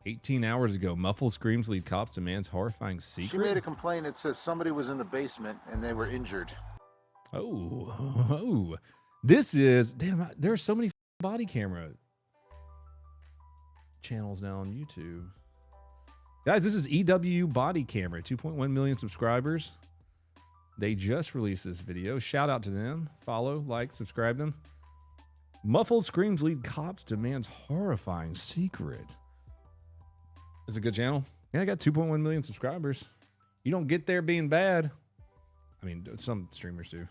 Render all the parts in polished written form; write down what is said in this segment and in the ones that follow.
18 hours ago, muffled screams lead cops to man's horrifying secret. She made a complaint. It says somebody was in the basement and they were injured. Oh, this is damn. There are so many body camera channels now on YouTube. Guys, this is EW Body Camera, 2.1 million subscribers. They just released this video. Shout out to them. Follow, like, subscribe them. Muffled screams lead cops to man's horrifying secret. It's a good channel. Yeah, I got 2.1 million subscribers. You don't get there being bad. I mean, some streamers do.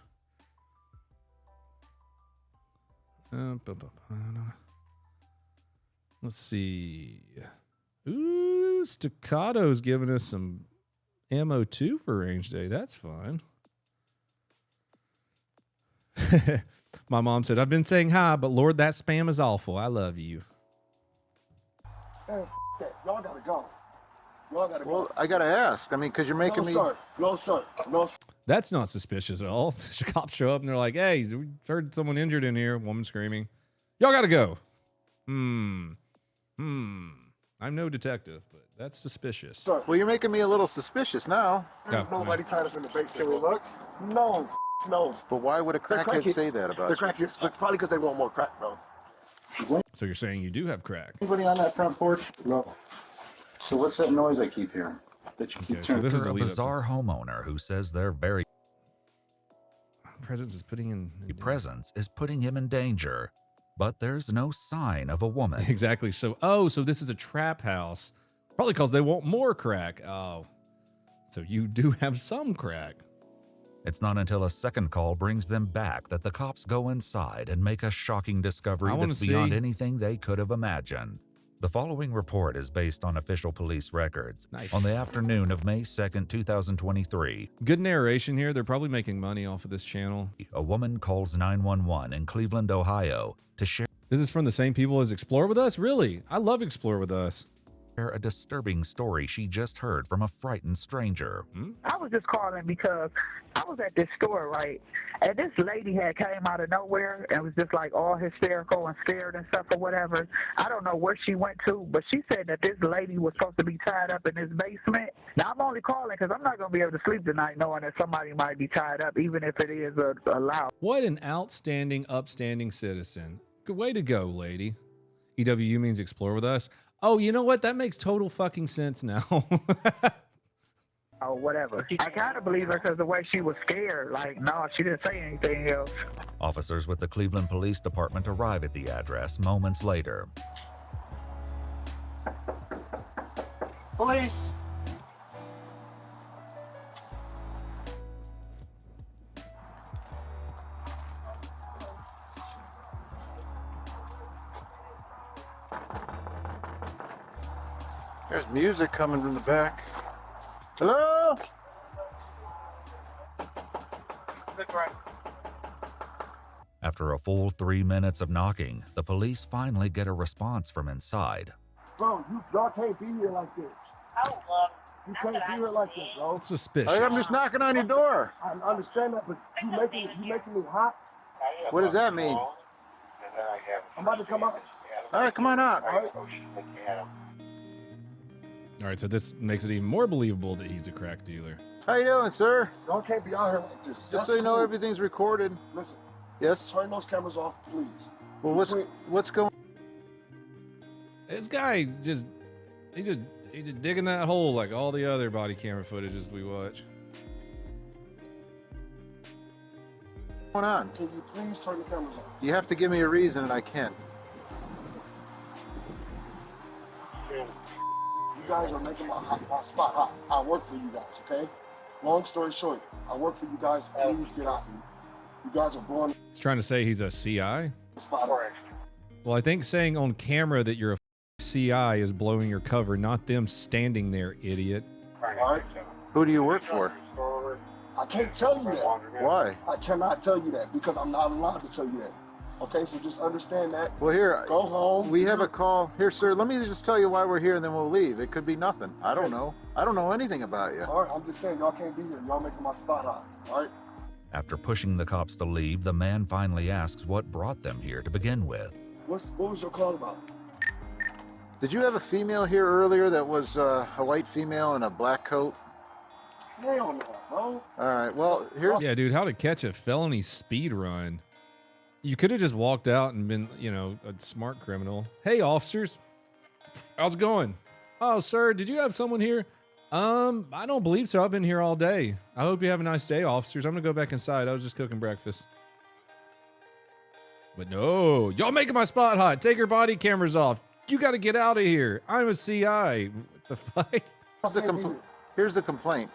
Let's see. Ooh, Staccato's giving us some ammo too for range day. That's fun. My mom said, I've been saying hi, but Lord, that spam is awful. I love you. Man, that. Y'all gotta go. Y'all gotta go. Well, I gotta ask. I mean, because you're making me. Sir. No, sir. No, sir. That's not suspicious at all. The cops show up and they're like, hey, we heard someone injured in here. Woman screaming. Y'all gotta go. I'm no detective, but that's suspicious. Sir. Well, you're making me a little suspicious now. There's nobody tied up in the basement. Can we look? No. No. But why would a crackhead say that about the you? crackheads? Probably because they want more crack, bro. So you're saying you do have crack? Anybody on that front porch? No. So what's that noise I keep hearing? That you keep Okay, so turning. this is A the lead up. bizarre homeowner who says their very Presence is putting in presence is putting him in danger, but there's no sign of a woman. Exactly. So, so this is a trap house. Probably because they want more crack. Oh, so you do have some crack. It's not until a second call brings them back that the cops go inside and make a shocking discovery that's beyond anything they could have imagined. The following report is based on official police records. Nice. On the afternoon of May 2nd, 2023, Good narration here. They're probably making money off of this channel. a woman calls 911 in Cleveland, Ohio to share This is from the same people as Explore With Us? Really? I love Explore With Us. a disturbing story she just heard from a frightened stranger. I was just calling because I was at this store, right? And this lady had came out of nowhere and was just like all hysterical and scared and stuff or whatever. I don't know where she went to, but she said that this lady was supposed to be tied up in this basement. Now, I'm only calling because I'm not going to be able to sleep tonight knowing that somebody might be tied up, even if it is allowed. What an outstanding, upstanding citizen. Good way to go, lady. EWU means Explore With Us. Oh, you know what? That makes total fucking sense now. Or whatever. I kind of believe her because the way she was scared. Like, no, she didn't say anything else. Officers with the Cleveland Police Department arrive at the address moments later. Police. There's music coming from the back. Hello? After a full 3 minutes of knocking, the police finally get a response from inside. Bro, y'all can't be here like this. You can't be here like this, bro. It's suspicious. I'm just knocking on your door. I understand that, but you making me hot. What does that mean? I'm about to come out. All right, come on out. All right. All right, so this makes it even more believable that he's a crack dealer. How you doing, sir? Y'all can't be out here like this. Just so you know, everything's recorded. Listen, Yes? turn those cameras off, please. Well, what's going on? This guy he's just digging that hole like all the other body camera footages we watch. Can you please turn the cameras off? You have to give me a reason, and I can't. You guys are making my spot hot. I work for you guys, okay? Long story short, I work for you guys. Please get out here. You guys are blowing He's trying to say he's a CI. the spot hot. Well, I think saying on camera that you're a CI is blowing your cover, not them standing there, idiot. All right? Who do you work for? I can't tell you that. Why? I cannot tell you that because I'm not allowed to tell you that. Okay, so just understand that. Well, here, Go home. we have a call. Here, sir, let me just tell you why we're here, and then we'll leave. It could be nothing. I don't know. I don't know anything about you. All right, I'm just saying y'all can't be here. Y'all making my spot hot. All right? After pushing the cops to leave, the man finally asks what brought them here to begin with. What was your call about? Did you have a female here earlier that was a white female in a black coat? Hell no, bro. All right. Well, here's. Yeah, dude, how to catch a felony speed run. You could have just walked out and been, you know, a smart criminal. Hey, officers. How's it going? Oh, sir, did you have someone here? I don't believe so. I've been here all day. I hope you have a nice day, officers. I'm going to go back inside. I was just cooking breakfast. But no, y'all making my spot hot. Take your body cameras off. You got to get out of here. I'm a CI. What the fuck? Here's the complaint.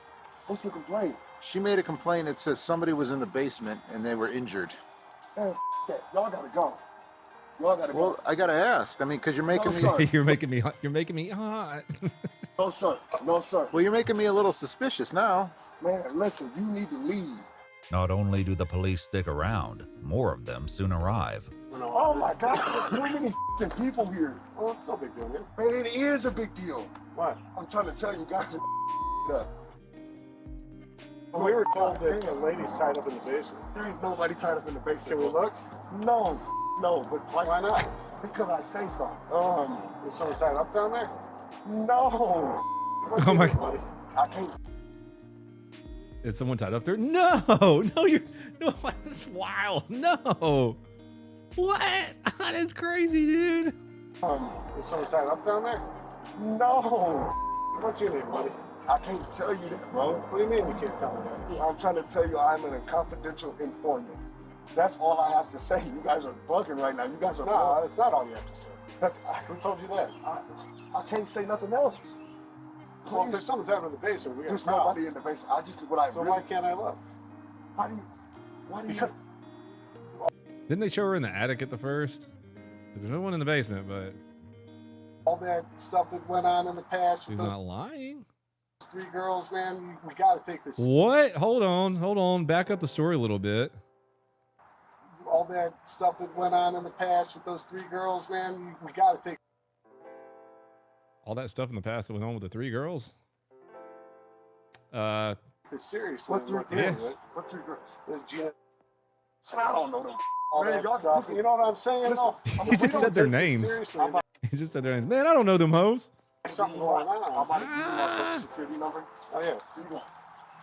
What's the complaint? She made a complaint. It says somebody was in the basement and they were injured. Man, that. Y'all gotta go. Y'all gotta go. Well, I gotta ask. I mean, because you're making No, me. sir. You're making me hot. No, sir. No, sir. Well, you're making me a little suspicious now. Man, listen, you need to leave. Not only do the police stick around, more of them soon arrive. Oh my God, there's too many f***ing people here. Well, it's no big deal, man. Man, it is a big deal. What? I'm trying to tell you guys to up. We were told that damn. the lady's tied up in the basement. There ain't nobody tied up in the basement. Can we look? No, no, but like, Why not? because I say so. Is someone tied up down there? No, What's Oh my it, buddy? I can't. Is someone tied up there? No, no, that's wild. No. What? That's crazy, dude. Is someone tied up down there? No, What's your name, buddy? I can't tell you that, bro. What do you mean you can't tell me that? I'm trying to tell you I'm a confidential informant. That's all I have to say. You guys are bugging right now. You guys are No, bugging. that's not all you have to say. That's, Who told you that? I can't say nothing else. Well, if Please. there's someone tied up in the basement, we got a There's problem. nobody in the basement. I just what I So really. why can't I look? Why do you? Because Didn't they show her in the attic at the first? There's no one in the basement, but all that stuff that went on in the past with she's those not lying. 3 girls, man, we got to take this. What? Hold on. Back up the story a little bit. All that stuff that went on in the past with those 3 girls, man, we got to take All that stuff in the past that went on with the 3 girls. this seriously. What 3 Look girls? Yes. into it. What 3 girls? With Gina, I don't know them. all Man, that y'all- stuff. You know what I'm saying? Listen, No, He we just don't said their take this names. Seriously, man. He just said their names. Man, I don't know them hoes. There's something going I'm on. about to give you my social security number. Oh yeah, Here you go.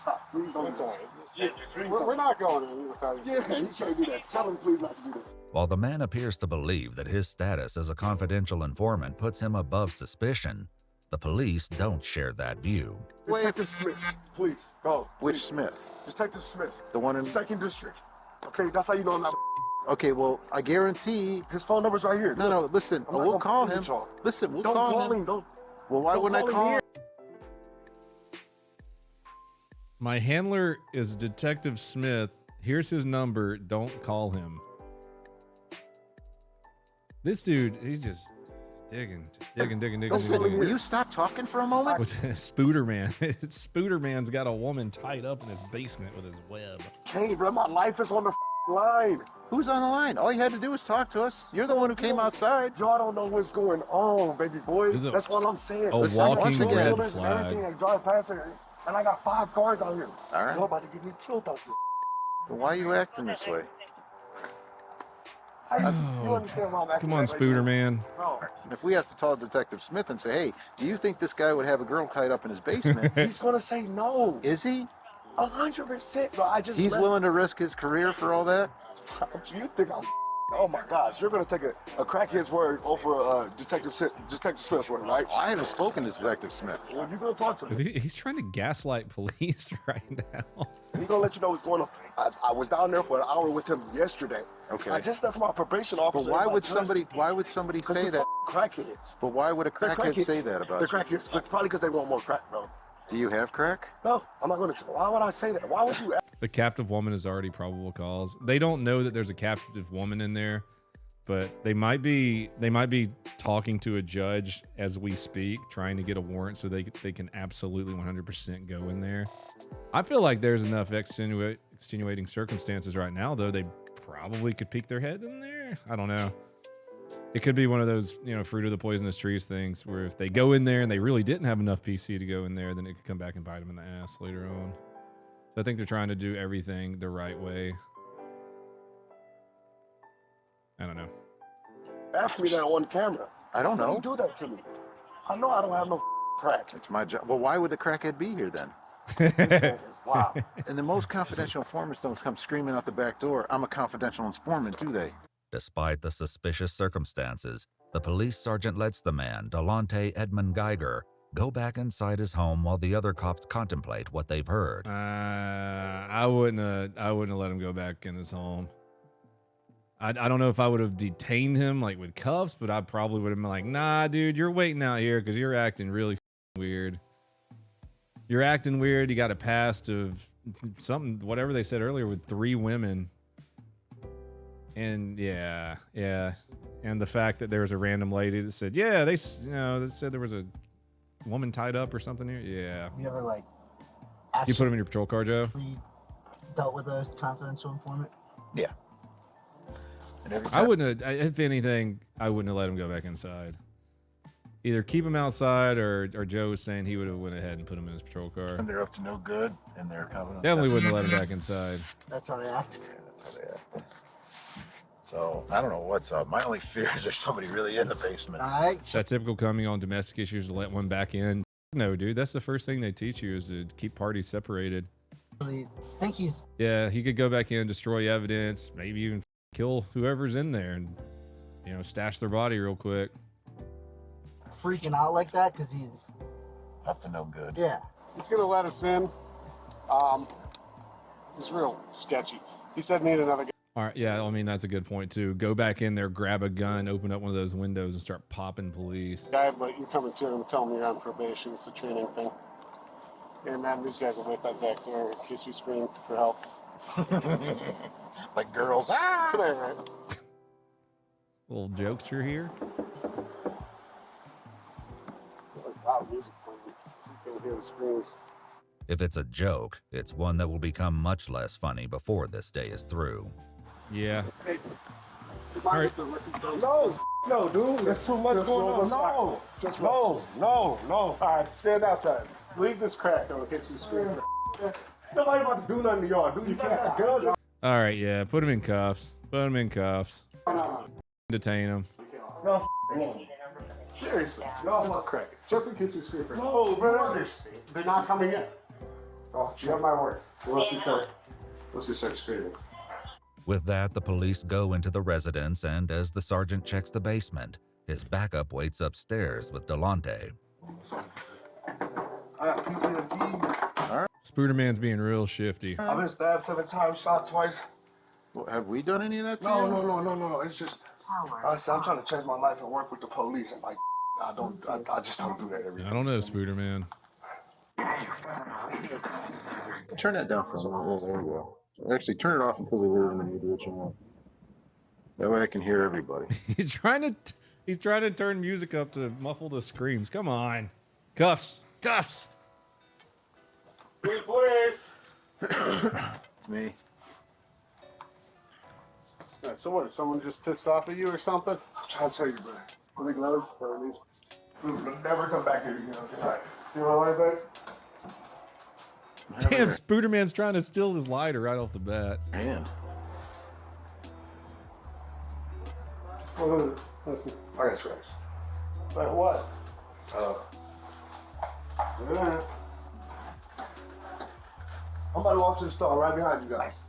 Stop. Please don't that's do all that. right. We're not going in without you. Yeah, you can't do that. Tell him please not to do that. While the man appears to believe that his status as a confidential informant puts him above suspicion, the police don't share that view. Wait. Detective Smith, please go. Which please. Smith? Detective Smith, The one in. second district. Okay, that's how you know I'm not. Okay, well, I guarantee. His phone number's right here. No, no, Look, listen. I'm not We'll gonna call play him. with y'all. Listen, we'll Don't call him. Don't. Well, why don't wouldn't I call call him him? My handler is Detective Smith. Here's his number. Don't call him. This dude, he's just digging. Listen, will you stop talking for a moment? What's Spooder Man? Spooder Man's got a woman tied up in his basement with his web. Kane, bro, my life is on the line. Who's on the line? All you had to do was talk to us. You're the one who came outside. Y'all don't know what's going on, baby boy. This is a- That's all I'm saying. a Listen, I walking watch the red ambulance and flag. everything, I drive past her, and I got 5 cars out here. All right. Y'all about to get me killed out this. Well, why are you acting this way? You understand why I'm acting Come on, that way, Spooder Man. Bro, If we have to call Detective Smith and say, hey, do you think this guy would have a girl tied up in his basement? he's gonna say no. Is he? 100%, bro. I just He's left. willing to risk his career for all that? You think I'm? Oh my gosh, you're gonna take a crackhead's word over Detective Smith's word, right? I haven't spoken to Detective Smith. Well, you're gonna talk to him. He's trying to gaslight police right now. He's gonna let you know what's going on. I was down there for an hour with him yesterday. Okay. I just left my probation But officer. why in my would dress. somebody Cause say they're that? crackheads. But why would a They're crackhead crackheads. say that about They're you? crackheads, but probably because they want more crack, bro. Do you have crack? No, I'm not gonna. Why would I say that? Why would you? The captive woman is already probable cause. They don't know that there's a captive woman in there, but they might be talking to a judge as we speak, trying to get a warrant so they can absolutely 100% go in there. I feel like there's enough extenuating circumstances right now, though. They probably could peek their head in there. I don't know. It could be one of those, fruit of the poisonous trees things where if they go in there and they really didn't have enough PC to go in there, then it could come back and bite them in the ass later on. So I think they're trying to do everything the right way. I don't know. Ask me that on camera. I don't Why know. you do that to me? I know I don't have no crack. It's my job. Well, why would the crackhead be here then? Wow. And the most confidential informants don't come screaming out the back door, I'm a confidential informant, do they? Despite the suspicious circumstances, the police sergeant lets the man, Delonte Edmund Geiger, go back inside his home while the other cops contemplate what they've heard. I wouldn't have let him go back in his home. I don't know if I would have detained him like with cuffs, but I probably would have been like, nah, dude, you're waiting out here because you're acting really weird. You're acting weird. You got a past of something, whatever they said earlier, with 3 women. And yeah. And the fact that there was a random lady that said, yeah, they said there was a woman tied up or something here. Yeah. Have you ever like You put him in your patrol car, Joe? dealt with a confidential informant? Yeah. And every I time, wouldn't have, if anything, I wouldn't have let him go back inside. Either keep him outside or Joe was saying he would have went ahead and put him in his patrol car. and they're up to no good, and they're coming. Definitely wouldn't have let him back inside. That's how they act. Yeah, that's how they act. So I don't know what's up. My only fear is there's somebody really in the basement. All right. That typical coming on domestic issues to let one back in. No, dude, that's the first thing they teach you is to keep parties separated. I think he's Yeah, he could go back in, destroy evidence, maybe even kill whoever's in there and, stash their body real quick. freaking out like that because he's, Up to no good. yeah. He's gonna let us in. He's real sketchy. He said me and another guy. All right, yeah, I mean, that's a good point, too. Go back in there, grab a gun, open up one of those windows, and start popping police. But you're coming to him and tell him you're on probation. It's a training thing. And then these guys will wait by the back door in case you scream for help. Like girls. Ah! Good night, right? Little jokester here. Like loud music playing, so you can hear the screams. If it's a joke, it's one that will become much less funny before this day is through. Yeah. Hey, you All mind right. if the record goes? No, dude. There's too much going on. No. Just No. All right, stand outside. Leave this crack though in case we scream. Nobody about to do nothing to y'all, dude. You got guns. All right, yeah, put him in cuffs. Put him in cuffs. No. Detain him. No, no. Seriously. No, Just crack it. Just in case we scream for help. No, brother. They're not coming in. Oh, You have my word. Unless we start screaming. With that, the police go into the residence, and as the sergeant checks the basement, his backup waits upstairs with Delonte. I got PTSD. Spooderman's being real shifty. I've been stabbed 7 times, shot twice. Well, have we done any of that? No. It's just, I'm trying to change my life and work with the police, and like, I just don't do that every day. I don't know, Spooderman. Turn that down for a minute. There we go. Actually, turn it off until we leave and then you do what you want. That way I can hear everybody. He's trying to turn music up to muffle the screams. Come on. Cuffs. Please. Me. Yeah, so what? Is someone just pissed off at you or something? I'm trying to tell you, bro. Put the gloves for these. Never come back here again. Okay? You want to lie back? Damn, Spooderman's trying to steal his lighter right off the bat. And What is it? Listen. I got scratched. Like what? Yeah. I'm about to walk to the store right behind you guys.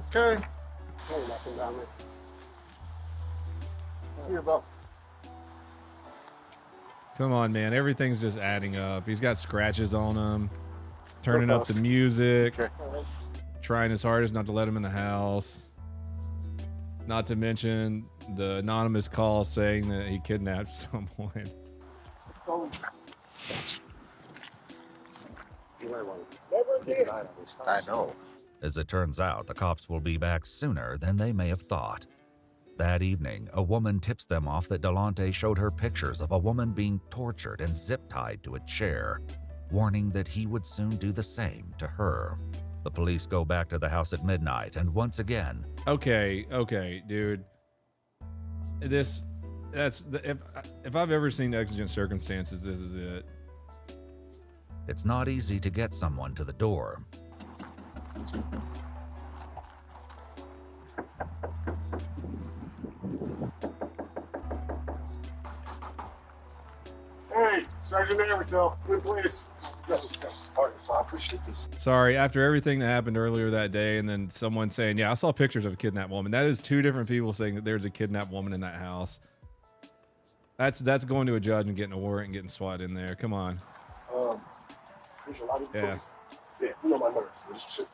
okay. Hey, nothing down there. See your belt. Come on, man. Everything's just adding up. He's got scratches on him. Turning up the music. Okay. Trying his hardest not to let him in the house. Not to mention the anonymous call saying that he kidnapped someone. Oh. I know. As it turns out, the cops will be back sooner than they may have thought. That evening, a woman tips them off that Delonte showed her pictures of a woman being tortured and zip-tied to a chair, warning that he would soon do the same to her. The police go back to the house at midnight, and once again... Okay, dude. If I've ever seen exigent circumstances, this is it. It's not easy to get someone to the door. Sergeant Everton, good place. Yes, yes. All right, so I appreciate this. Sorry, after everything that happened earlier that day, and then someone saying, yeah, I saw pictures of a kidnapped woman. That is two different people saying that there's a kidnapped woman in that house. That's going to a judge and getting a warrant and getting SWAT in there. Come on. There's a lot of Yeah. Yeah, you know my nerves. Just shit.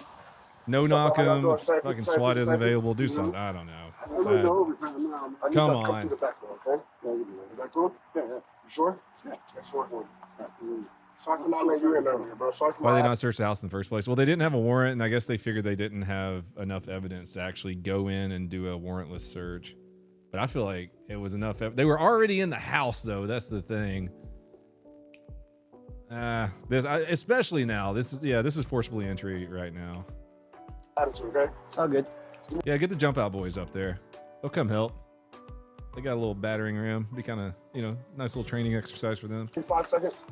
No So, knock all I gotta 'em. do is say- Fucking say- SWAT isn't say- available. Do you something. know? I don't know. I'm gonna go overtime now. I need Come you to come on. through the back door, okay? Yeah, you do that. Is that cool? Yeah, yeah. You sure? Yeah, that's what we're doing. Sorry for not letting you in earlier, bro. Sorry for Why did they my not search the house in the first place? Well, they didn't have a warrant, and I guess they figured they didn't have enough evidence to actually go in and do a warrantless search. But I feel like it was enough. They were already in the house, though. That's the thing. Especially now. This is forcibly entry right now. attitude, okay? It's all good. Yeah, get the jump out boys up there. They'll come help. They got a little battering ram. Be kind of, nice little training exercise for them. In 5 seconds.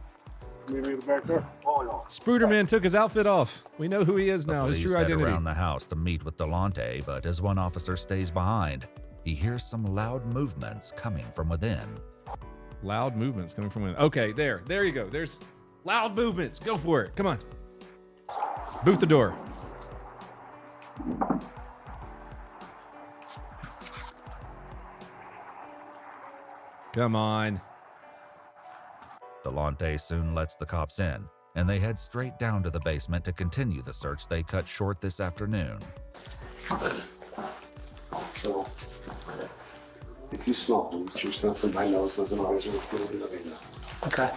Meet me in the back there. All y'all. Spooderman took his outfit off. We know who he is now. His Police true head identity. around the house to meet with Delonte, but as one officer stays behind, he hears some loud movements coming from within. Loud movements coming from within. Okay, there you go. There's loud movements. Go for it. Come on. Boot the door. Come on. Delonte soon lets the cops in, and they head straight down to the basement to continue the search they cut short this afternoon. So, if you smell bleach or something, my nose doesn't always look good. Okay.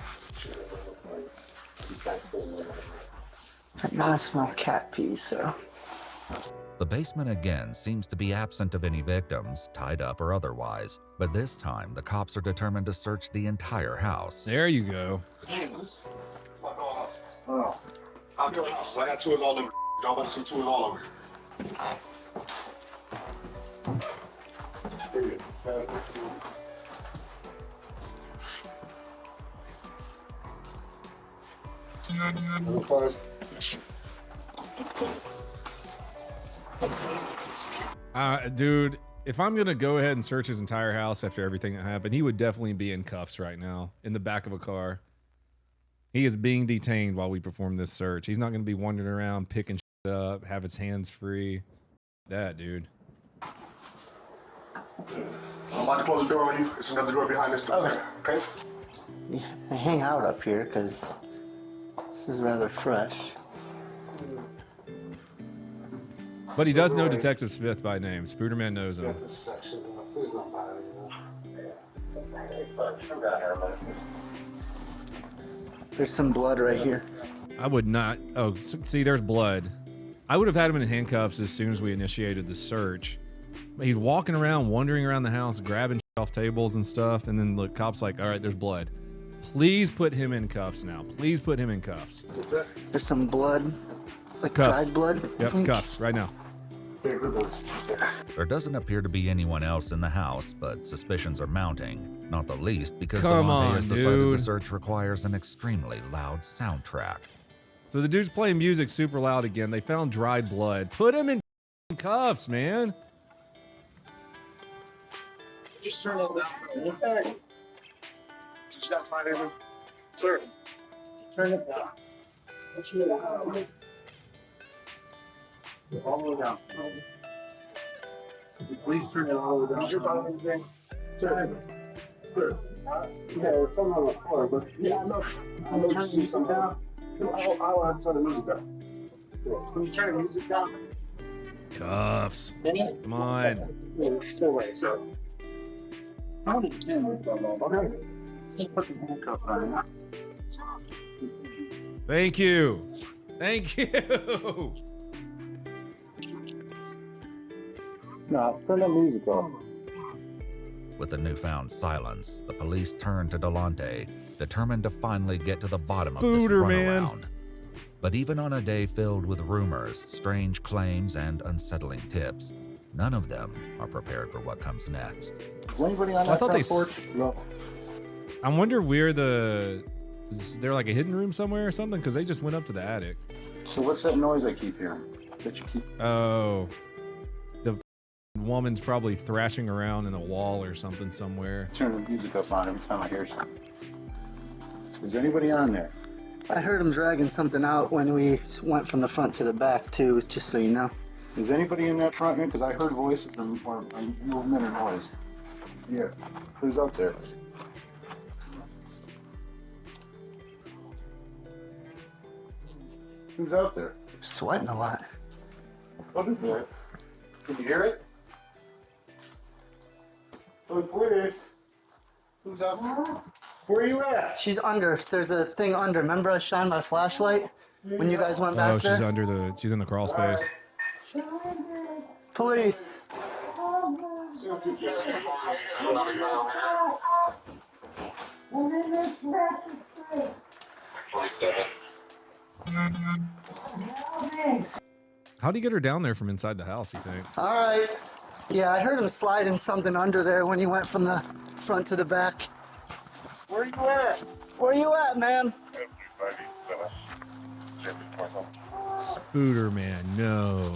Now I smell cat pee, so. The basement again seems to be absent of any victims, tied up or otherwise, but this time the cops are determined to search the entire house. There you go. Oh. I'll go house. I got tools all over. Y'all want some tools all over. Dude, if I'm gonna go ahead and search his entire house after everything that happened, he would definitely be in cuffs right now in the back of a car. He is being detained while we perform this search. He's not gonna be wandering around picking shit up, have his hands free. That dude. I'm about to close the door on you. It's another door behind this door. Okay? Yeah, I hang out up here because this is rather fresh. But he does know Detective Smith by name. Spooderman knows him. This section, there's no body, There's some blood right here. I would not. Oh, see, there's blood. I would have had him in handcuffs as soon as we initiated the search. He's walking around, wandering around the house, grabbing shit off tables and stuff. And then the cop's like, all right, there's blood. Please put him in cuffs now. Please put him in cuffs. There's some blood, like Cuffs. dried blood. I Yep, think. cuffs right now. There doesn't appear to be anyone else in the house, but suspicions are mounting, not the least because Come Delonte on, has decided dude. the search requires an extremely loud soundtrack. So the dude's playing music super loud again. They found dried blood. Put him in cuffs, man. Just turn it down. Hey. Just gotta find everything. Sir. Turn it down. Turn it down. All the way down. Please turn it all the way down. Did you find anything? Sir. Sir. Yeah, it's something on the floor, but yeah, I know you see something down. I want to turn the music down. Can you turn the music down? Cuffs. Come on. Still wait, sir. Okay. Just put the handcuff on. Thank you. Thank you. No, turn the music on. With the newfound silence, the police turn to Delonte, determined to finally get to the bottom of this Spooderman. runaround. But even on a day filled with rumors, strange claims, and unsettling tips, none of them are prepared for what comes next. Is anybody on I that thought they front s- porch? No. I wonder where is there like a hidden room somewhere or something? Because they just went up to the attic. So what's that noise I keep hearing? That you keep... Oh, the woman's probably thrashing around in the wall or something somewhere. Turn the music up on every time I hear something. Is anybody on there? I heard him dragging something out when we went from the front to the back too, just so you know. Is anybody in that front room? Because I heard voices or movement or noise. Yeah. Who's up there? Who's out there? Sweating a lot. What is it? Can you hear it? Oh, please. Who's out there? Where are you at? She's under. There's a thing under. Remember I shined my flashlight when you guys went back Oh, there? she's under the. She's in the crawl space. Police. How'd he get her down there from inside the house, you think? All right. Yeah, I heard him sliding something under there when he went from the front to the back. Where are you at? Where you at, man? Spooter man, no.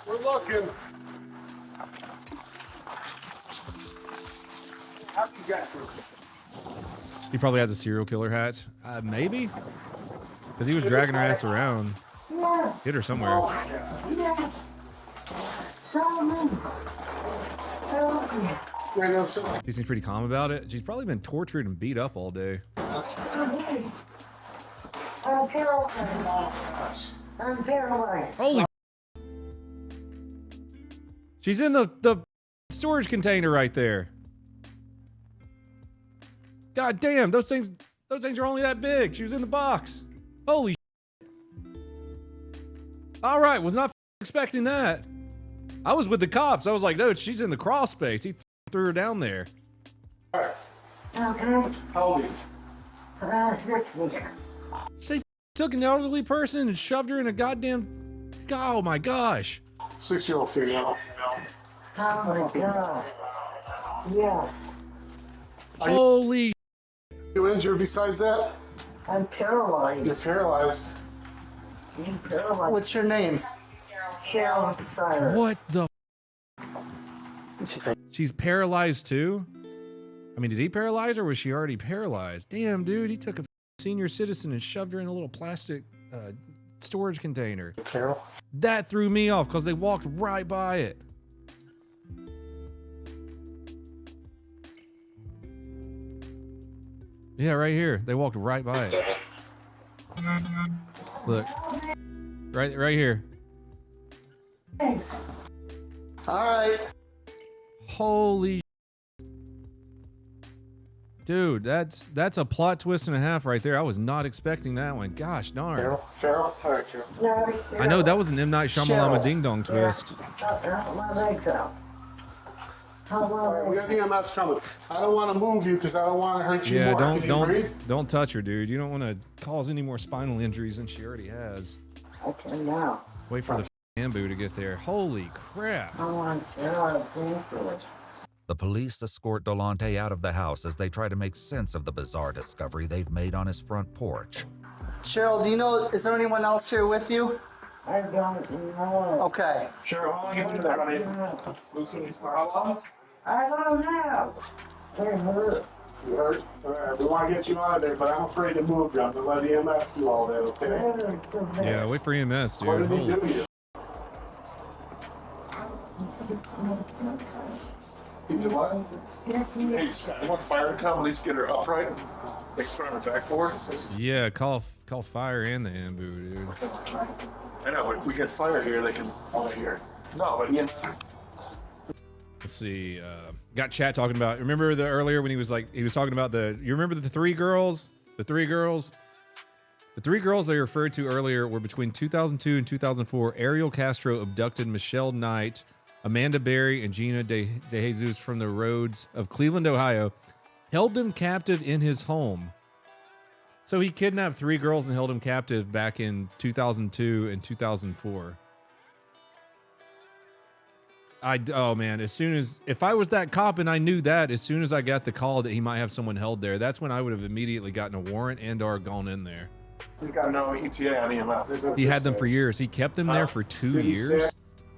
We're looking. How'd you get through? He probably has a serial killer hat. Maybe? Because he was dragging her ass around. Hit her somewhere. She seems pretty calm about it. She's probably been tortured and beat up all day. I'm paralyzed. I'm paralyzed. Holy She's in the storage container right there. God damn, those things are only that big. She was in the box. Holy All right, was not expecting that. I was with the cops. I was like, dude, she's in the crawl space. He threw her down there. Okay. How old are you? 60. She took an elderly person and shoved her in a goddamn... Oh my gosh. 6-year-old female. Oh my God. Yes. Holy You injured besides that? I'm paralyzed. You're paralyzed. I'm paralyzed. What's your name? Cheryl Cyrus. What the... She's paralyzed too? I mean, did he paralyze her or was she already paralyzed? Damn, dude, he took a senior citizen and shoved her in a little plastic storage container. Carol? That threw me off because they walked right by it. Yeah, right here. They walked right by it. Look. Right here. All right. Holy dude, that's a plot twist and a half right there. I was not expecting that one. Gosh darn. Cheryl? All right, Cheryl. I know that was an M. Night Shyamalan ding dong twist. My legs out. All right, we got EMS coming. I don't want to move you because I don't want to hurt you Yeah, more. Can you breathe? don't touch her, dude. You don't want to cause any more spinal injuries than she already has. I can now. Wait for the bamboo to get there. Holy crap. I want to pain fluid. The police escort Delonte out of the house as they try to make sense of the bizarre discovery they've made on his front porch. Cheryl, do you know, is there anyone else here with you? I don't know. Okay. Cheryl, how long you been there, honey? How long? I don't know. They're hurt. You hurt? All right, we want to get you out of there, but I'm afraid to move you. I'm going to let EMS do all that, okay? Yeah, wait for EMS, dude. What did he Holy- do to you? He did what? Hey, I want fire to come, at least get her upright. They can turn her back for her. Yeah, call fire and the bamboo, dude. I know, if we get fire here, they can over here. No, but yeah. Let's see. Got chat talking about. Remember the earlier when he was talking about you remember the three girls? The three girls they referred to earlier were between 2002 and 2004. Ariel Castro abducted Michelle Knight, Amanda Berry, and Gina De Jesus from the roads of Cleveland, Ohio, held them captive in his home. So he kidnapped three girls and held them captive back in 2002 and 2004. Oh man, if I was that cop and I knew that, as soon as I got the call that he might have someone held there, that's when I would have immediately gotten a warrant and or gone in there. We got no ETA on EMS. He had them for years. He kept them there for 2 years.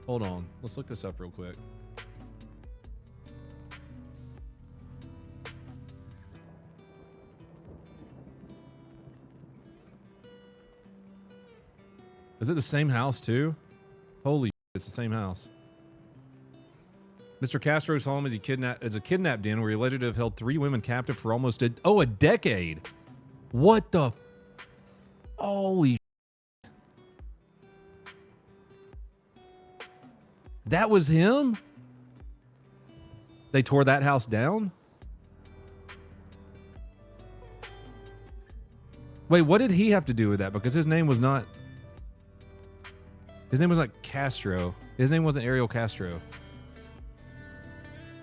Hold on. Let's look this up real quick. Is it the same house too? Holy shit, it's the same house. Mr. Castro's home is a kidnapped den where he allegedly have held 3 women captive for almost a decade. What the? Holy shit. That was him? They tore that house down? Wait, what did he have to do with that? Because his name was not Castro. His name wasn't Ariel Castro.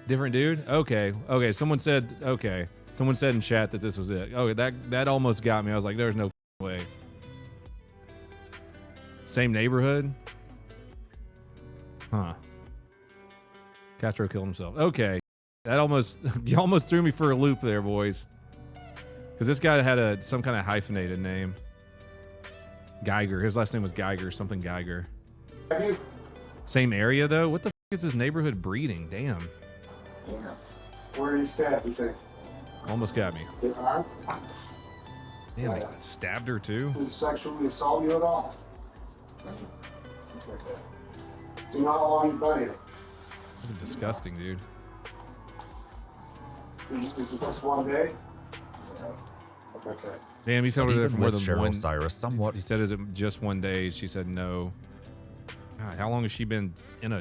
Different dude? Okay. Okay. Someone said in chat that this was it. Okay, that almost got me. I was like, there's no way. Same neighborhood? Huh. Castro killed himself. Okay. That you almost threw me for a loop there, boys. Because this guy had some kind of hyphenated name. Geiger. His last name was Geiger. Something Geiger. Same area, though? What the f*** is this neighborhood breeding? Damn. Yeah. Where are you stabbed, you think? Almost got me. His arm? Damn, they stabbed her, too? Did he sexually assault you at all? Do you know how long you've been here? That's disgusting, dude. Is it just one day? Okay. Damn, he's held her there for more than Cheryl one. Cyrus somewhat. He said, "Is it just one day?" She said, "No." God, how long has she been in a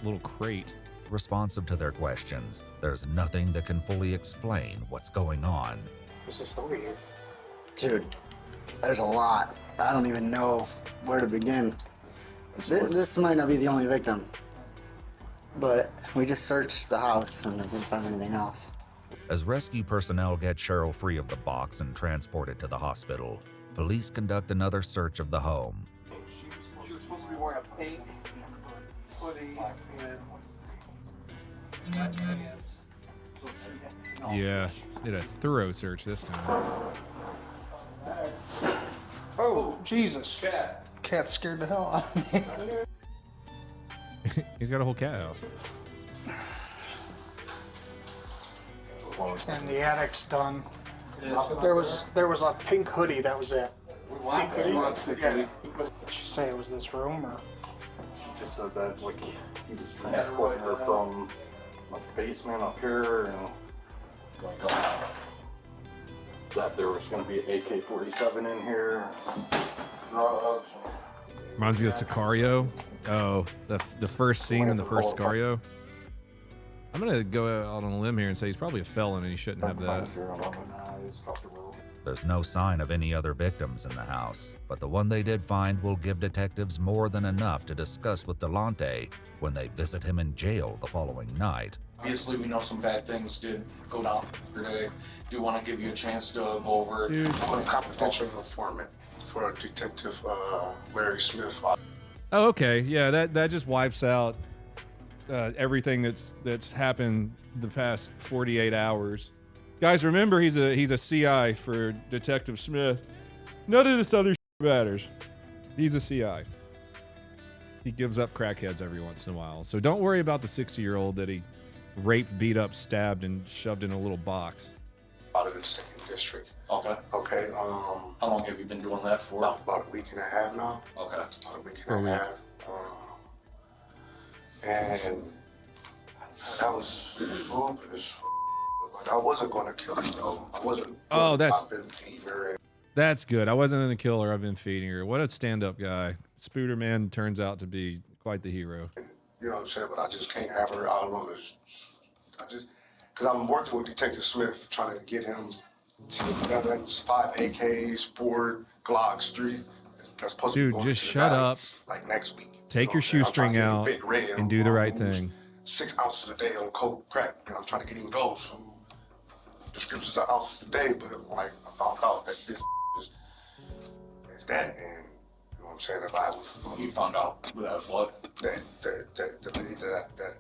little crate? Responsive to their questions, there's nothing that can fully explain what's going on. What's the story here? Dude, there's a lot. I don't even know where to begin. This might not be the only victim, but we just searched the house and didn't find anything else. As rescue personnel get Cheryl free of the box and transported to the hospital, police conduct another search of the home. She was supposed to be wearing a pink hoodie and Yeah, did a thorough search this time. Oh, Jesus. Cat scared the hell out of me. He's got a whole cat house. And the attic's done. There was a pink hoodie, that was it. pink hoodie. Did she say it was this room or? She just said that like he was transporting her from like the basement up here and like that there was going to be an AK-47 in here, drugs. Reminds me of Sicario. Oh, the first scene in the first Sicario. I'm gonna go out on a limb here and say he's probably a felon and he shouldn't have that. There's no sign of any other victims in the house, but the one they did find will give detectives more than enough to discuss with Delonte when they visit him in jail the following night. Obviously, we know some bad things did go down today. Do want to give you a chance to go over. I'm a confidential informant for Detective Larry Smith. Oh, okay. Yeah, that just wipes out everything that's happened the past 48 hours. Guys, remember he's a CI for Detective Smith. None of this other shit matters. He's a CI. He gives up crackheads every once in a while. So don't worry about the 60-year-old that he raped, beat up, stabbed, and shoved in a little box. Out of the second district. Okay. Okay. How long have you been doing that for? About a week and a half now. Okay. About a week and a half. And that was lupus. Like I wasn't going to kill her though. I wasn't. Oh, I've been feeding her. That's good. I wasn't going to kill her. I've been feeding her. What a stand-up guy. Spooder Man turns out to be quite the hero. You know what I'm saying? But I just can't have her out on this. Because I'm working with Detective Smith, trying to get him 10 guns, 5 AKs, 4 Glocks, 3. That's supposed to be going just to the shut valley, up. Like next week. Take your shoestring out and do the right thing. 6 ounces a day on coke crack, and I'm trying to get him those. The scriptures are ounces a day, but like I found out that this is that, and you know what I'm saying? If I was, you found out that what?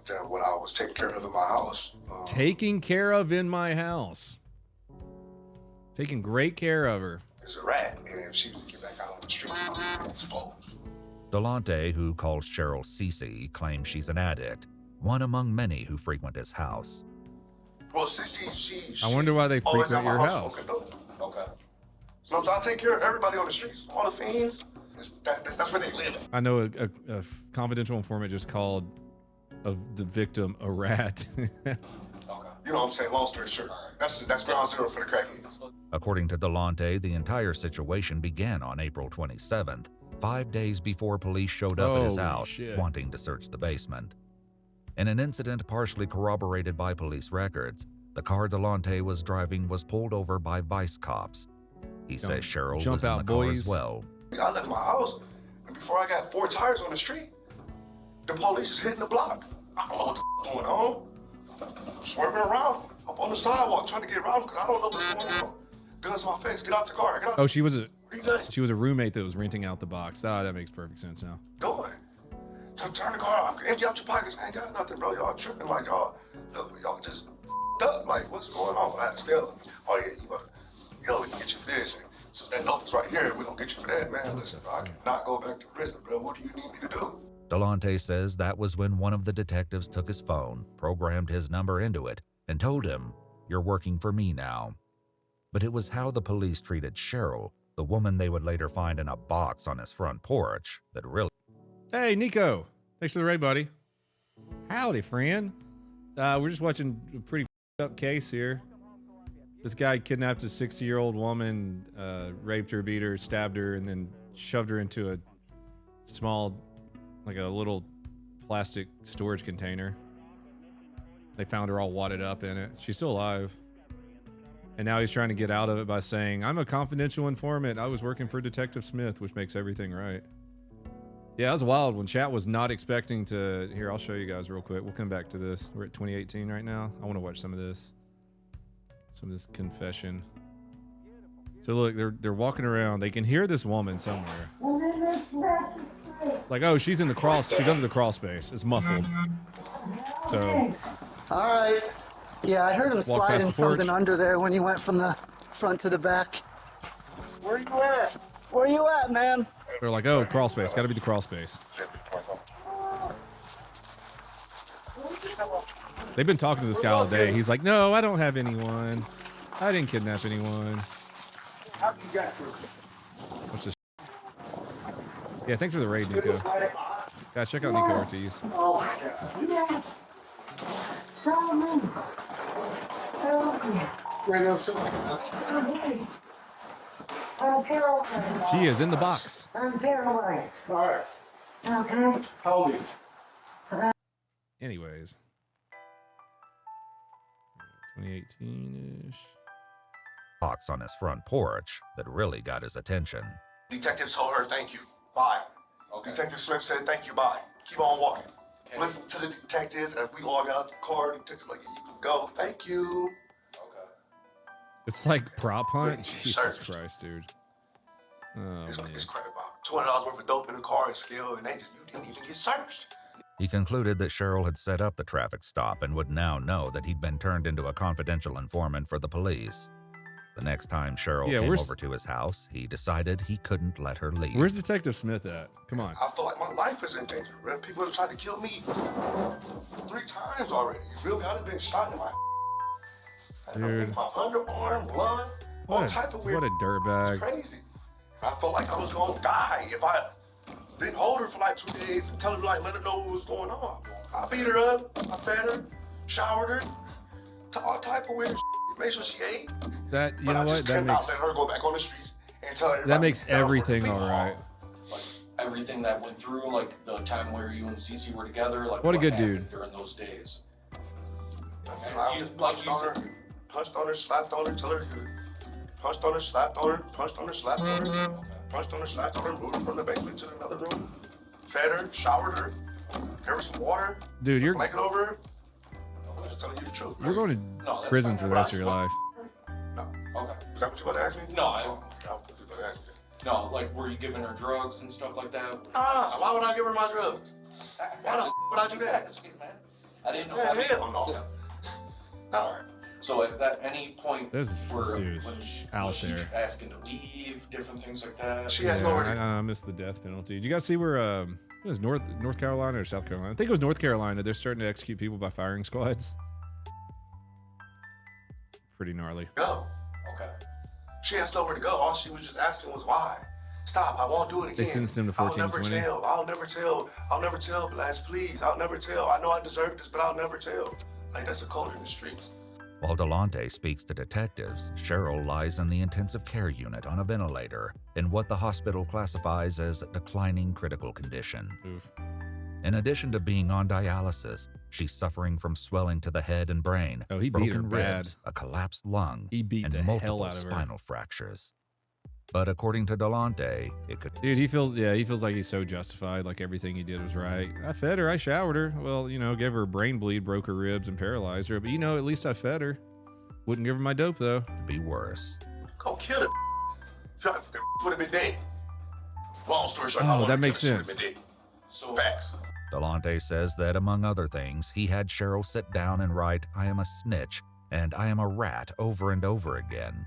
That what I was taking care of in my house. Taking care of in my house. Taking great care of her. Is a rat, and if she would get back out on the street, I'll be exposed. Delonte, who calls Cheryl Cece, claims she's an addict, one among many who frequent his house. Well, she I wonder why they frequent your house. Okay. So I take care of everybody on the streets, all the fiends. That's where they live. I know a confidential informant just called the victim a rat. Okay. You know what I'm saying? Long story short, that's ground zero for the crackheads. According to Delonte, the entire situation began on April 27th, 5 days before police showed up at his house wanting to search the basement. In an incident partially corroborated by police records, the car Delonte was driving was pulled over by vice cops. He says Cheryl was in the car as well. I left my house, and before I got 4 tires on the street, the police is hitting the block. I don't know what the going on. I'm swerving around up on the sidewalk trying to get around because I don't know what's going on. Guns in my face. Get out the car. Get out. Oh, she was a roommate that was renting out the box. Ah, that makes perfect sense now. Going. Turn the car off. Empty out your pockets. I ain't got nothing, bro. Y'all tripping like y'all just up. Like, what's going on? I had to steal. Oh yeah, we can get you for this. And since that dope is right here, we're gonna get you for that, man. Listen, bro, I cannot go back to prison, bro. What do you need me to do? Delonte says that was when one of the detectives took his phone, programmed his number into it, and told him, "You're working for me now." But it was how the police treated Cheryl, the woman they would later find in a box on his front porch, that really... Hey, Nico. Thanks for the raid, buddy. Howdy, friend. We're just watching a pretty up case here. This guy kidnapped a 60-year-old woman, raped her, beat her, stabbed her, and then shoved her into a small, like a little plastic storage container. They found her all wadded up in it. She's still alive. And now he's trying to get out of it by saying, "I'm a confidential informant. I was working for Detective Smith," which makes everything right. Yeah, that was wild when chat was not expecting to... Here, I'll show you guys real quick. We'll come back to this. We're at 2018 right now. I want to watch some of this. Some of this confession. So look, they're walking around. They can hear this woman somewhere. Like, oh, she's in the crawl. She's under the crawl space. It's muffled. So... All right. Yeah, I heard him sliding something under there when he went from the front to the back. Where you at? Where you at, man? They're like, oh, crawl space. Got to be the crawl space. They've been talking to this guy all day. He's like, no, I don't have anyone. I didn't kidnap anyone. What's this? Yeah, thanks for the raid, Nico. Guys, check out Nico Ortiz. Oh my God. Help me. Help me. I'm paralyzed. She is in the box. I'm paralyzed. All right. Okay. How old are you? Anyways. 2018-ish. Box on his front porch that really got his attention. Detective told her, "Thank you. Bye." Okay. Detective Smith said, "Thank you. Bye. Keep on walking." Okay. Listen to the detectives as we all got out the car. The detectives like, "You can go. Thank you." Okay. It's like prop hunt. Jesus Christ, dude. Oh, it's like this crap about $200 worth of dope in the car and still, and you didn't even get searched. He concluded that Cheryl had set up the traffic stop and would now know that he'd been turned into a confidential informant for the police. The next time Cheryl came over to his house, he decided he couldn't let her leave. Where's Detective Smith at? Come on. I feel like my life is in danger, man. People have tried to kill me 3 times already. You feel me? I've been shot in my Dude. my underarm, blood, all type of weird. What a dirtbag. It's crazy. I felt like I was gonna die if I didn't hold her for like 2 days and tell her, like, let her know what was going on. I beat her up, I fed her, showered her, all type of weird shit. Make sure she ate. That, you but know I just what? That cannot makes let her go back on the streets and tell her. That makes everything all right. Like everything that went through, like the time where you and Cece were together, like what a good dude during those days. I just punched on her, slapped on her, till her punched on her, slapped on her, punched on her, slapped on her, punched on her, slapped on her, moved her from the basement to another room, fed her, showered her, gave her some water, dude. You're blanket over her. I'm just telling you the truth. You're going to prison for the rest of your life. No. Okay. Is that what you about to ask me? No. No, like, were you giving her drugs and stuff like that? Why would I give her my drugs? Why the would I do that? I didn't know. Yeah, hell no. All right. So at any point, when she's asking to leave, different things like that. She has nowhere to. I missed the death penalty. Did you guys see where it was North Carolina or South Carolina? I think it was North Carolina. They're starting to execute people by firing squads. Pretty gnarly. Go. Okay. She has nowhere to go. All she was just asking was why. Stop. I won't do it again. They sentenced him to 14 I'll never to 20. tell. I'll never tell. I'll never tell, Blas, please. I'll never tell. I know I deserve this, but I'll never tell. Like, that's a code in the streets. While Delonte speaks to detectives, Cheryl lies in the intensive care unit on a ventilator in what the hospital classifies as declining critical condition. Oof. In addition to being on dialysis, she's suffering from swelling to the head and brain, Oh, he beat her broken bad. ribs, a collapsed lung, He beat and the hell multiple out of her. spinal fractures. But according to Delonte, it could... Dude, he feels like he's so justified, like everything he did was right. I fed her, I showered her. Well, gave her a brain bleed, broke her ribs, and paralyzed her. But at least I fed her. Wouldn't give her my dope, though. be worse. Go kill it. Would have been dead. Long story short, Oh, that makes sense. So facts. Delonte says that, among other things, he had Cheryl sit down and write, "I am a snitch," and "I am a rat" over and over again.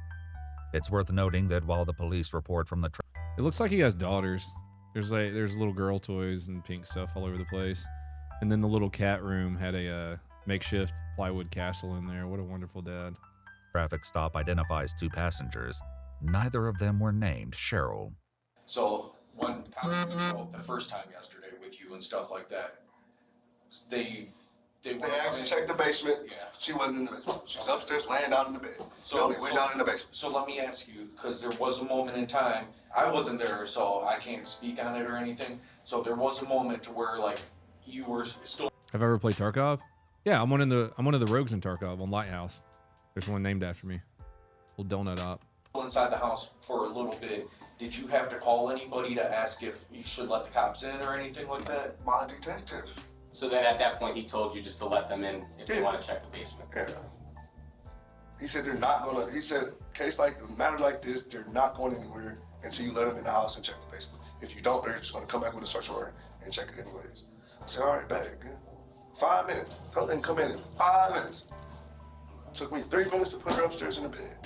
It's worth noting that while the police report from the It looks like he has daughters. There's little girl toys and pink stuff all over the place. And then the little cat room had a makeshift plywood castle in there. What a wonderful dad. traffic stop identifies 2 passengers. Neither of them were named Cheryl. So when cops showed up the first time yesterday with you and stuff like that, they actually checked the basement. Yeah. She wasn't in the basement. She's upstairs laying down in the bed. So we went down in the basement. So let me ask you, because there was a moment in time, I wasn't there, so I can't speak on it or anything. So there was a moment to where like you were still. Have I ever played Tarkov? Yeah, I'm one of the rogues in Tarkov on Lighthouse. There's one named after me. Little donut op. Inside the house for a little bit. Did you have to call anybody to ask if you should let the cops in or anything like that? My detective. So then at that point he told you just to let them in if they want to check the basement. Yeah. He said they're not gonna. He said case like a matter like this, they're not going anywhere until you let them in the house and check the basement. If you don't, they're just gonna come back with a search warrant and check it anyways. I said, all right, bag. 5 minutes. Tell them to come in 5 minutes. Took me 3 minutes to put her upstairs in the bed.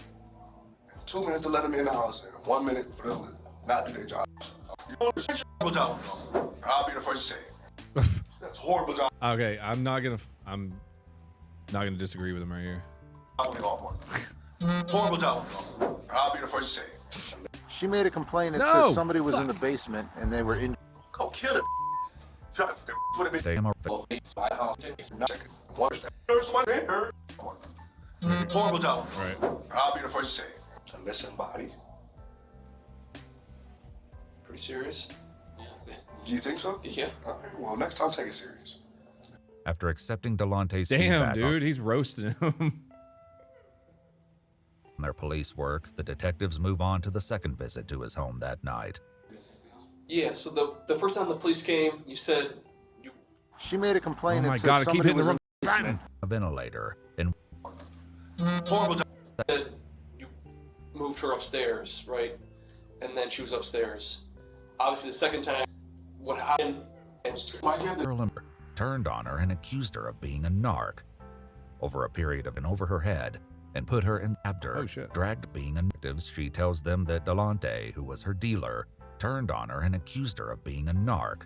2 minutes to let them in the house, and 1 minute for them to not do their job. You know, it's a horrible job. I'll be the first to say it. That's a horrible job. Okay, I'm not gonna disagree with him right here. Horrible job. I'll be the first to say it. She made a complaint that No, says somebody was in the fuck. basement and they were in. Go kill it. Would have been They are horrible job. Right. I'll be the first to say it. A missing body. Pretty serious? Do you think so? Yeah. All right, well, next time take it serious. After accepting Delonte's Damn, feedback dude, he's roasting him. on their police work, the detectives move on to the second visit to his home that night. Yeah, so the first time the police came, you said you... She made a complaint Oh my that says God, I keep somebody hitting the was wrong in the basement. A ventilator, and Horrible job. said you moved her upstairs, right? And then she was upstairs. Obviously, the second time, what happened? Why'd you have to... Carolyn turned on her and accused her of being a narc. Over a period of an over her head, and put her in abdur, Oh, shit. dragged being a detective. She tells them that Delonte, who was her dealer, turned on her and accused her of being a narc.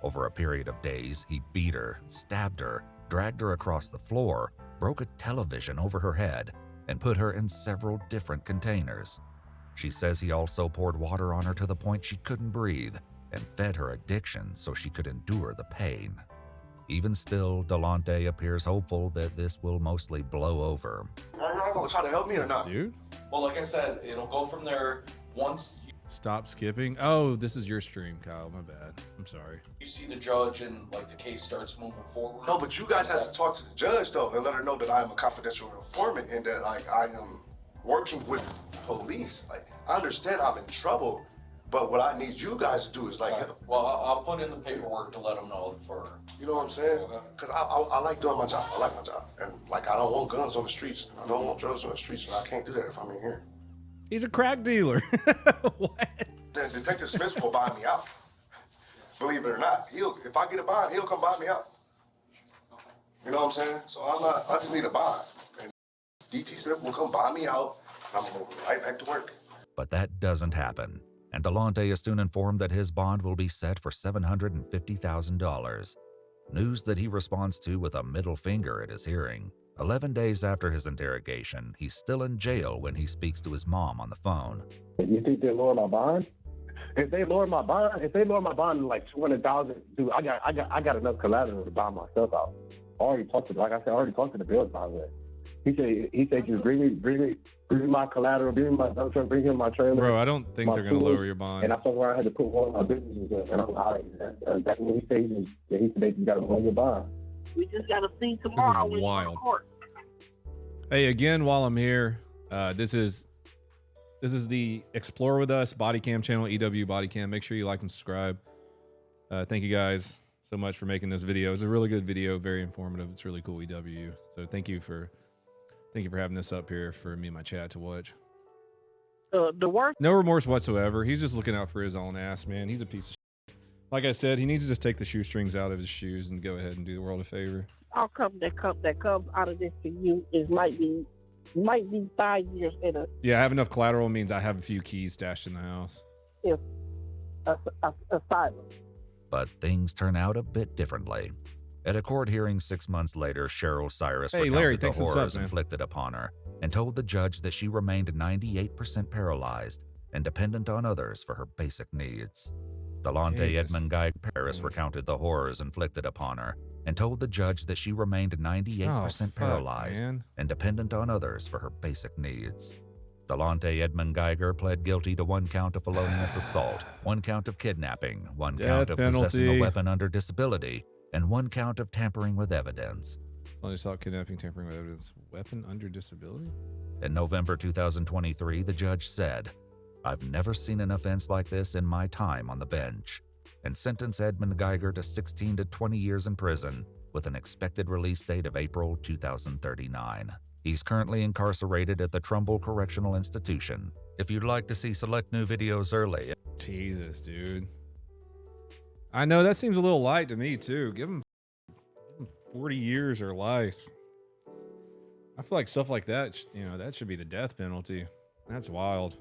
Over a period of days, he beat her, stabbed her, dragged her across the floor, broke a television over her head, and put her in several different containers. She says he also poured water on her to the point she couldn't breathe, and fed her addiction so she could endure the pain. Even still, Delonte appears hopeful that this will mostly blow over. Are y'all gonna try to help me or not? Dude, Well, like I said, it'll go from there once stop skipping. Oh, this is your stream, Kyle. My bad. I'm sorry. you see the judge and like the case starts moving forward. No, but you guys have to talk to the judge though and let her know that I am a confidential informant and that like I am working with police. Like I understand I'm in trouble, but what I need you guys to do is like, Well, I'll put in the paperwork to let them know for her. you know what I'm saying? Because I like doing my job. I like my job, and like I don't want guns on the streets. I don't want drugs on the streets, and I can't do that if I'm in here. He's a crack dealer. What? Then Detective Smith will buy me out. Believe it or not, if I get a bond, he'll come buy me out. You know what I'm saying? So I just need a bond. And DT Smith will come buy me out, and I'm going right back to work. But that doesn't happen, and Delonte is soon informed that his bond will be set for $750,000. News that he responds to with a middle finger at his hearing. 11 days after his interrogation, he's still in jail when he speaks to his mom on the phone. You think they'll lower my bond? if they lower my bond, to like 200,000, dude, I got enough collateral to buy myself out. I already talked to the bills about that. He said, just bring me my collateral, bring me my dump truck, bring him my trailer. Bro, I don't think they're gonna lower your bond. And I told where I had to put one of my businesses in, and I'm like, that's what he said. He said you got to lower your bond. We just got to see tomorrow. This is wild. Hey, again, while I'm here, this is the Explore With Us body cam channel, EW Body Cam. Make sure you like and subscribe. Thank you guys so much for making this video. It's a really good video, very informative. It's really cool, EW. So thank you for having this up here for me and my chat to watch. The worst. No remorse whatsoever. He's just looking out for his own ass, man. He's a piece of shit. Like I said, he needs to just take the shoestrings out of his shoes and go ahead and do the world a favor. Outcome that comes out of this for you might be 5 years in a. Yeah, I have enough collateral means I have a few keys stashed in the house. If asylum. But things turn out a bit differently. At a court hearing 6 months later, Cheryl Cyrus recounted the horrors inflicted upon her and told the judge that she remained 98% paralyzed and dependent on others for her basic needs. Delonte Edmund Guy Paris recounted the horrors inflicted upon her and told the judge that she remained 98% paralyzed and dependent on others for her basic needs. Delonte Edmund Geiger pled guilty to 1 count of felonious assault, 1 count of kidnapping, 1 count of possessing a weapon under disability, and 1 count of tampering with evidence. Felonious assault, kidnapping, tampering with evidence, weapon under disability? In November 2023, the judge said, "I've never seen an offense like this in my time on the bench," and sentenced Edmund Geiger to 16 to 20 years in prison with an expected release date of April 2039. He's currently incarcerated at the Trumbull Correctional Institution. If you'd like to see select new videos early. Jesus, dude. I know that seems a little light to me too. Give him 40 years or life. I feel like stuff like that, that should be the death penalty. That's wild.